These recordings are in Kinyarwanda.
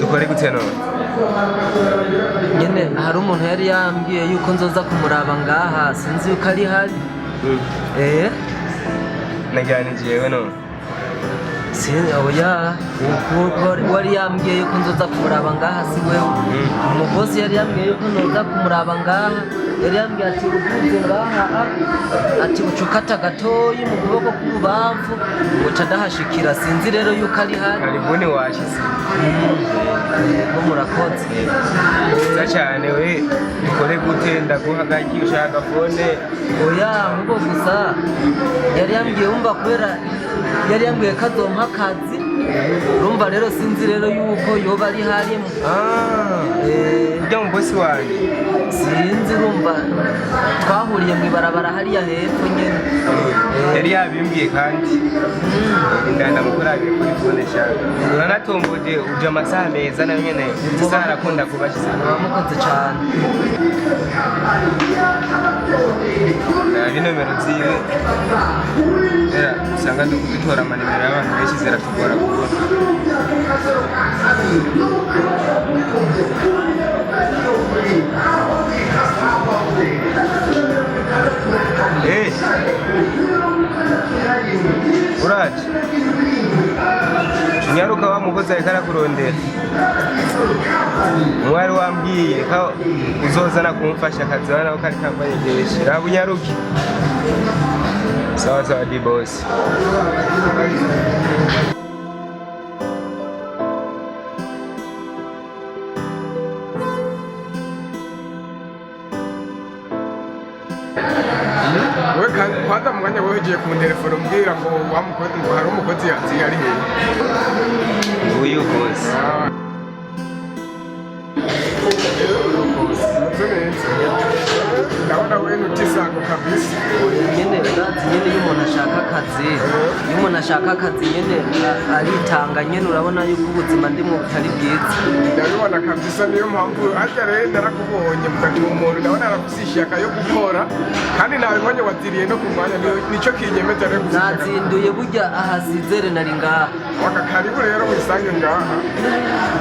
dukore gute none nyene hari umuntu yari yambwiye yuko nzoza kumuraba ngaha sinzi yuko ari hari najyana jewe none oya wari yambwiye yuko nzoza kumuraba ngaha si wewe umugozi yari yambwiye yuko nzoza kumuraba ngaha yari yambwiye ati uvuze ngaha ati ucukata gatoyi mu kuboko k'ububamfu uca ndahashikira sinzi rero yuko ari hari karibuni washize ko murakoze nziza cyane we dukore gute ndaguha gaki ushaka fone oya ahubwo gusa yari yambwiye wumva kubera yari yambwiye ko azompa akazi urumva rero sinzi rero yuko yoba ari harimo ujya mu bosi wanjye sinzi urumva twahuriye mu ibarabara hariya hepfo nyine yari yabimbwiye kandi ndamukurabiye kuri fone cyane uranatomboje uje amasaha meza nayo nyene isaha arakunda kubashyize muramukoze cyane nomero ziwe usanga dutora amanimero y'abantu benshi ziratugora kubona uraje nyaruka wa mukozi ariko arakurondera mwari wambwiye ko uzozana kumufasha akazi wana ko kari kambaye byinshi raba unyaruke sawa sawa di boss kwanza mwanya wewe ugiye ku telefone umbwira ngo wamukozi ngo hari umukozi yazi ari hehe uyu boss ndabona wewe nutisango kabisa nyene urazi nyene iyo umuntu ashaka akazi nyene aritanga nyene urabona yuko ubuzima ndimo butari bwiza ndabibona kabisa niyo mpamvu arya rero narakubonye mukatuma umuntu ndabona arafusishaka yo gukora kandi nabibonye waziriye no ku mwanya nico kinyemeza rero nazinduye burya ahasizere nari ngaha waka karibu rero wisange ngaha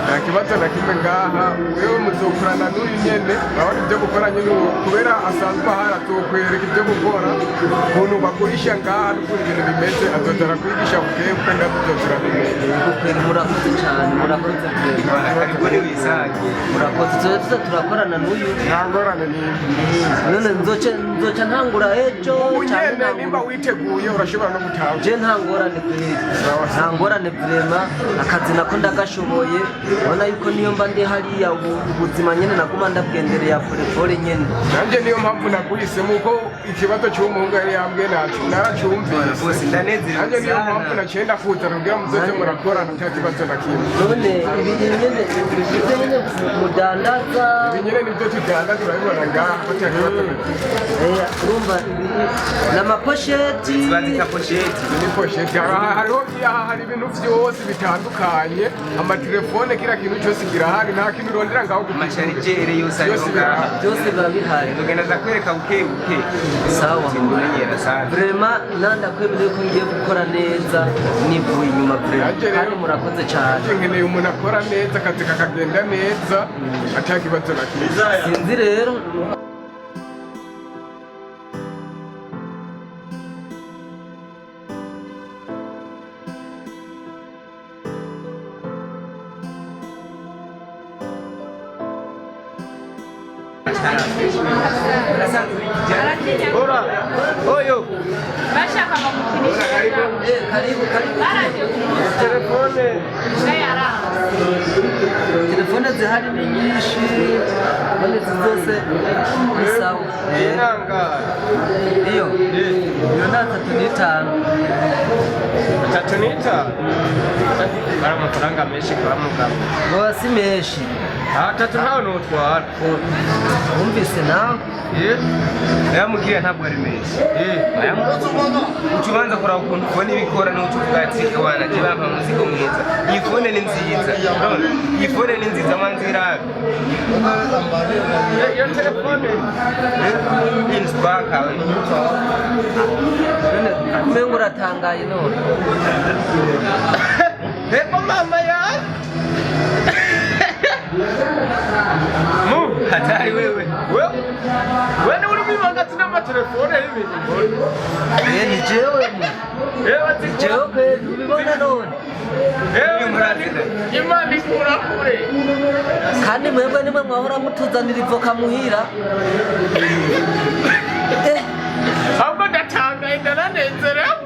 nta kibazo na kimwe ngaha wewe muzokorana n'uri nyene urabona ibyo gukora nyene kubera asanzwe ahari atokwereka ibyo gukora ukuntu bagurisha ngaha n'ukuntu ibintu bimeze azotara kwigisha bukebwe ndazozora bimeze murakoze cyane murakoze karibuni wisange murakoze tuza turakorana n'uyu nta ngorane n'imwe none nzoca ntangura ejo nyene nimba witeguye urashobora no gutaha je nta ngorane vrema akazi nako ndagashoboye ubona yuko niyo mba ndi hariya ubuzima nyene naguma ndabwendereye pole nyene nanje niyo mpamvu naguhisemo uko ikibazo cy'umuhungu yari yambwiye naracyumvise nanje niyo mpamvu naciye kuza kugira muzoze murakorana nta kibazo na kimwe none ibi nyene bifite nyene mudandaza ibi nyene nibyo tudandaza urabibona ngaha urumva n'amaposheti bazita posheti ni posheti hariho hari ibintu byose bitandukanye amatelefone kila kintu cyose kirahari nta kintu urondera ngaho amasharijere yose ariho ngaha byose biba bihari tugenda zakwereka buke sawa menyera sana vrema nandakwemereye ko ngiye gukora neza nivuye inyuma vrema kandi murakoze cyane nkeneye umuntu akora neza akazi kakagenda neza atakibazo na kimwe sinzi rero Ora, oyo. Bashaka bamukinisha. Karibu. Telefone zihari ni nyinshi. None zose ni sawa. Inanga. Iyo nda 3.5. Bara amafaranga menshi kwa mugabo. Ngo si menshi. 3 ntawe nutwara. Wumvise nawe? Yamubwiye ntabwo ari menshi. Ukibanza kuraba ukuntu fone ibikora n'utubwatsi abana je bampa muziko mwiza. Iyi fone ni nziza. Urabona? Iyi fone ni nziza manzira. Iyo telefone Inspaka Mengo ratangaye none. Heko mama ya wene uri kwibangati n'amatelefone y'ibintu ni jewe jewe kweli ubibona none Imana ikura kure kandi mwebwe nimwe mwahora mutuzanira ivoka muhira ahubwo ndatangaye ndaranezerewe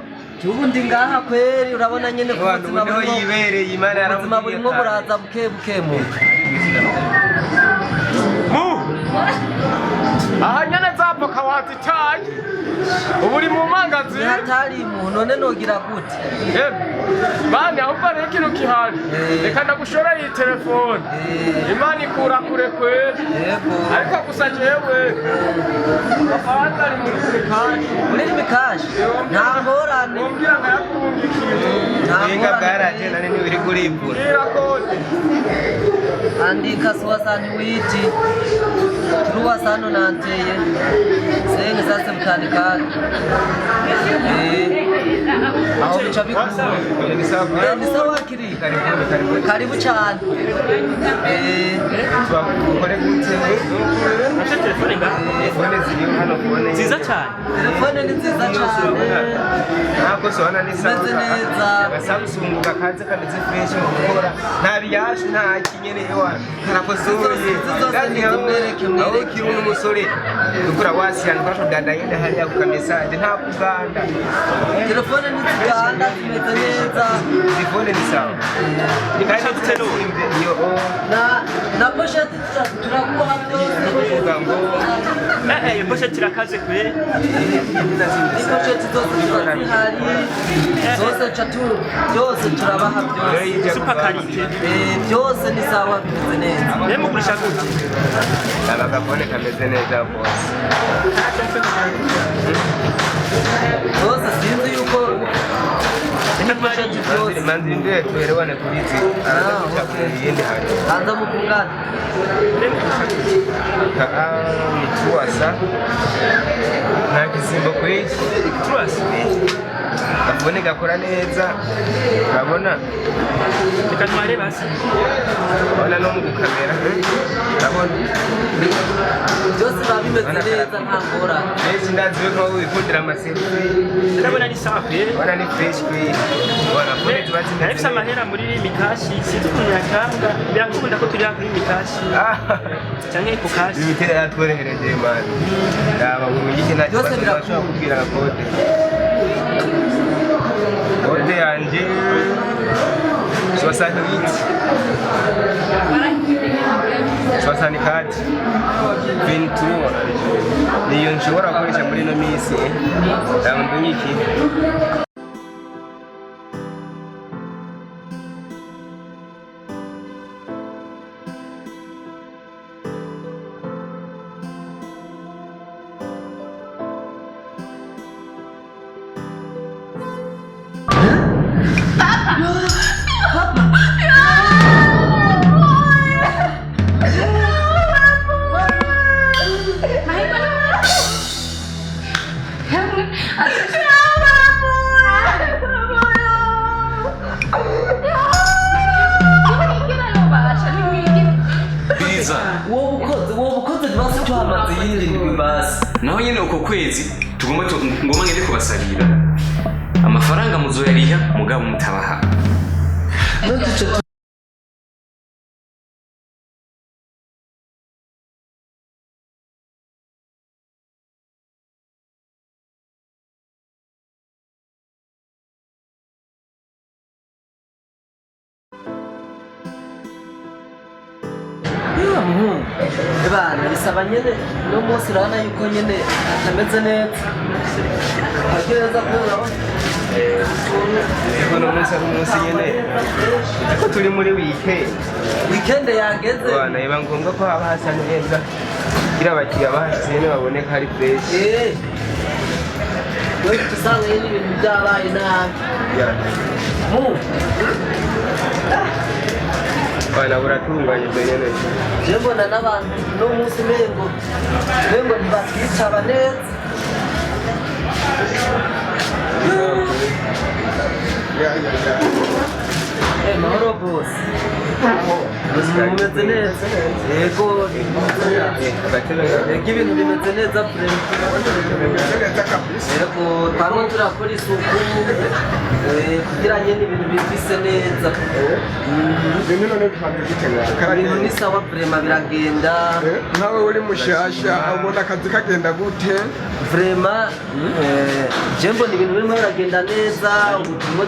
ubu ndi ngaha kweli urabona nyene ku buzima yibereye Imana ubuzima burimo buraza buke buke mu aha nyene zavoka wazitaye ubu uri mu mangazi hatari mu none nogira gute bani ahubwo rero ikintu kihari reka ndagushora iyi telefone Imana ikura kure kweli ariko gusa jewe amafaranga ari muri mikashi muri mikashi nta ngorane umbwira nkayakurungikiye Inga bwaraje nani uri kuribura andika suwasani witi turuwasano nanteye senga sasa mkanikani aho bica bikuru ni sawa kiri karibu cyane twakore gute Afite telefone nga? telefone ziri hano kubona Nziza cyane. telefone ni nziza cyane ntabwo sobana ni sawa meze neza Samsung gakaze kameze fresh mu gukora nta biyaje nta kinyene ewa karakosoye aho kiri umusore dukura wasiyana kwasho dada yende hariya ku message nta kuganda telefone ni ziganda zimeze neza telefone ni sawa Ikashutse iyo na posheti turakuha byose kuvuga ngo iyo posheti irakaze kwe. posheti zose ziba zihari zose byose turabaha byose Super quality. byose ni sawa bimeze neza Rero mugurisha gute? agafone kameze neza bose byose sinzi yuko posheti byose manzi ndiye tuelewane kulizi anakuja kuyende hali anza mukungana mituwasa na kizimbo kwiki Trust. gafone gakora neza urabona Reka ntware basi. urabona no mu gukamera urabona byose biba bimeze neza nta ngorane benshi ndazi ko wikundira amaselfie Ndabona ni safi. urabona ni fresh kwiki urabona fone ziba Nahise zimeze amahera muri mikashi sinzi ukuntu yakanga. Birakunda ko turi kuri mikashi. Cyangwa ku kashi. ibitera yatworohereje mani ndaba urungike nta Byose kibazo birakunda. bashobora kubwira na kode kode yanjye 68 64 21 niyo nshobora gukoresha muri ino minsi ndabona iki uwo bukoze ntibasi tuhamaze yirindwi basi naho nyine uko kwezi tugomba ngoma ngende kubasabira amafaranga muzoyariha mugabo mutabaha n'uduce bana bisaba nyene no munsi urabona yuko nyene atameze neza agereza kuraba Eko no munsi ari umunsi nyene ko turi muri weekend yageze bana iba ngombwa ko haba hasa neza kugira abakiriya bahashyize nyene baboneka ari fresh dusanga nyene ibintu byabaye nabi bana buratunganye byo nyene je mbona n'abantu no munsi mengo ntibakitaba neza mahoro bose mumeze neza yego ibintu bimeze neza yego twamwe turakora isuku kugira nyine ibintu bivise neza ibintu ni sawa vrema biragenda nkawe uri mushasha ubona akazi kagenda gute vrema je mbona ibintu birimo biragenda neza ubu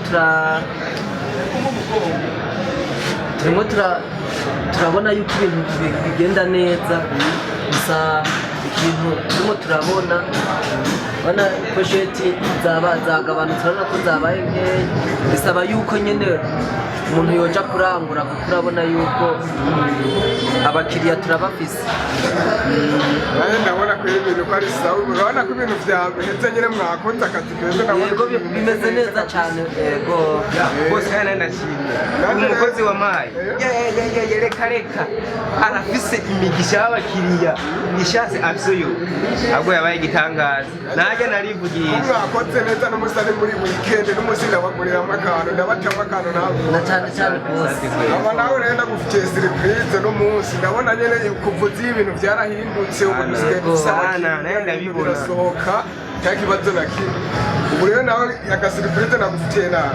turimo turabona yuko ibintu bigenda neza gusa ikintu turimo turabona bana posheti zagabanutse urabona ko zabaye nkeya bisaba yuko nyine umuntu yoja kurangura kuko urabona yuko abakiriya turabafise ndabona ko ibintu ko ari sawa urabona ko ibintu byaheze nyine mwakoze akazi keza yego bimeze neza cyane yego bose kandi ndashimye umukozi wa mayi reka arafise imigisha y'abakiriya ishatse absolu ahubwo yabaye igitangaza najya narivugisha mwakoze neza n'umusare muri weekend n'umusi ndabaguriramo akantu ndabatamo akantu nawe cyane rwose aba nawe rero ndagufitiye surprise n'umunsi ndabona nyine kuvuza ibintu byarahindutse ubu dusigaye dusana nayo ndabibona birasohoka nta kibazo na kimwe ubu rero nawe agasiripurize nagufitiye nawe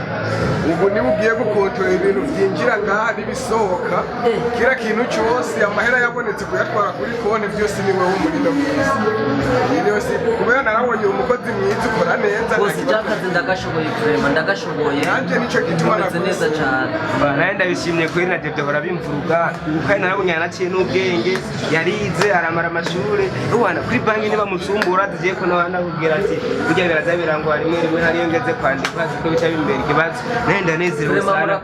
ubu niba ugiye gukontorora ibintu byinjira ngaha n'ibisohoka kira kintu cyose amahera yabonetse kuyatwara kuri konti byose ni wowe umuriro mwiza kubera narabonye umukozi mwiza ukora neza bose iby'akazi ndagashoboye kurema ndagashoboye nanjye nicyo gituma bimeze neza cyane nawe ndabishimye kuri na Debde hora bimvuruga kandi narabonye yanaciye n'ubwenge yarize aramara amashuri ubona kuri banki niba musumbura tugiye ko nakubwira ati burya biraza birangwa rimwe hariyo ngeze kwandika kuko bica bimbere ikibazo nawe ndanezerewe sana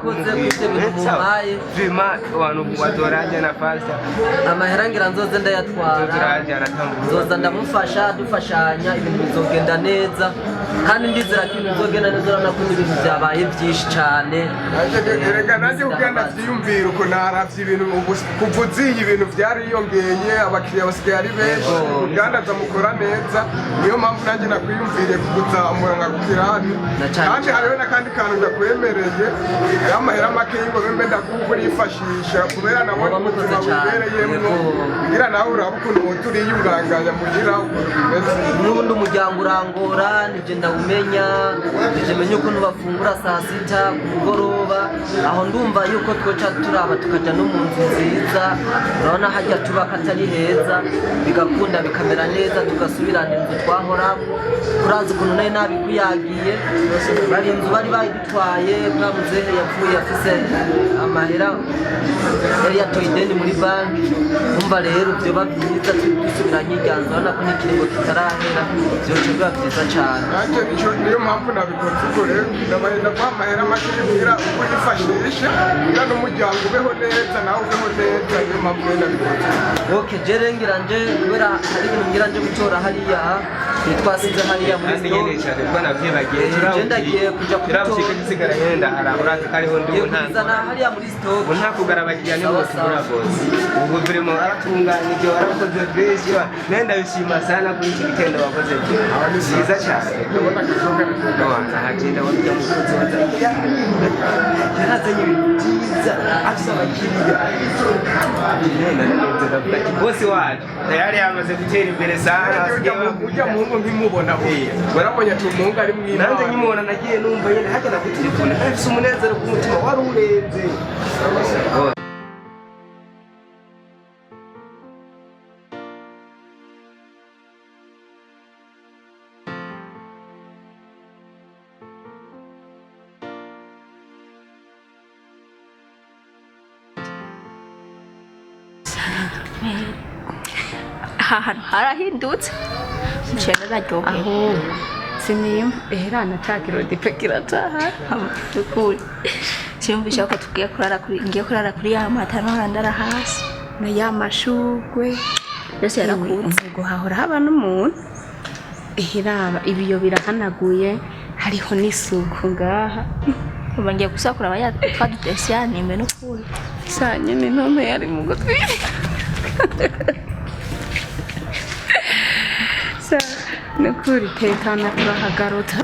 vraiment abantu wadoranje na pasta amahera ngira nzoze ndayatwara nzoza ndamufasha dufashanya ibintu bizogenda neza kandi ndizera ko ibintu bizogenda neza urabona ko ibintu byabaye byinshi cyane erega nanjye ugenda byiyumvira uko naravye ibintu kuvuziye ibintu byariyongeye abakiriya basigaye ari benshi ugandaza mukora neza niyo mpamvu nanjye nakwiyumviriye kuguzamura nkakubwira hano kandi hariho n'akandi kantu ndakwemereye y'amahera make y'ingobe mbe ndakukurifashisha kubera nabona ubuzima bubereyemwo kugira nawe uraba ukuntu woza uriyunganganya mugira ukuntu bimeze n'ubundi umuryango urangora nibyo ndawumenya nibyo menya ukuntu bafungura saa sita ku mugoroba aho ndumva yuko twoca turaba tukaja no mu nzu nziza urabona hajya tuba katari heza bigakunda bikamera neza tugasubirana inzu twahoramo kurazi ukuntu nayo nabikuyagiye bari inzu bari bayidutwaye bwa muzehe yapfuye afise amahera yari yatoye ideni muri banki umva rero byoba byiza dusubiranye iryanzu urabona ko n'ikiringo kitarahera byoca biba byiza cyane nanjye niyo mpamvu nabikoze ubwo rero ndabarenda kwa amahera make kugira uko yifashishe kugira n'umuryango ubeho neza nawe ubeho neza niyo mpamvu rero nabikoze okay jere ngira nje kubera hari ibintu ngira nje gutora hariya twasize hariya muri store cyane kuko navyibagiye ndagiye kuja turabishika gisigara yenda harabura kariho ndi nzana hariya muri store ubu nta kugarabagirira ni bose bura bose ubu vraiment aratunganije warakoze byinshi nenda bishima sana kuri iki gitendo wakoze cyiza cyane ndabona akazoga nawanza hagenda wajya mu kozi wazajya yarazanye ibintu byiza afisa abakiriya bose wacu tayari yamaze gutera imbere sana ujya mu ngo nkimubona warabonye ati umuhungu ari mwina nanjye nkimubona nagiye numva nyine hagenda ku telefone afise umunezero ku mutima wari urenze aha hantu harahindutse ncenda naryoheye aho sinimba eherana cakiro dipe kirataha ukuri siyumvisha ko ngiye kurara kuri ya mata ntorandara hasi na ya mashugwe yose yarakutse ngo hahora haba n'umuntu eheraba ibiyo birahanaguye hariho n'isuku ngaha ubu ngiye gusakura twadutese yanimbe n'ukuri saa nyine none yari mu gutwi nukuri tekana turahagarota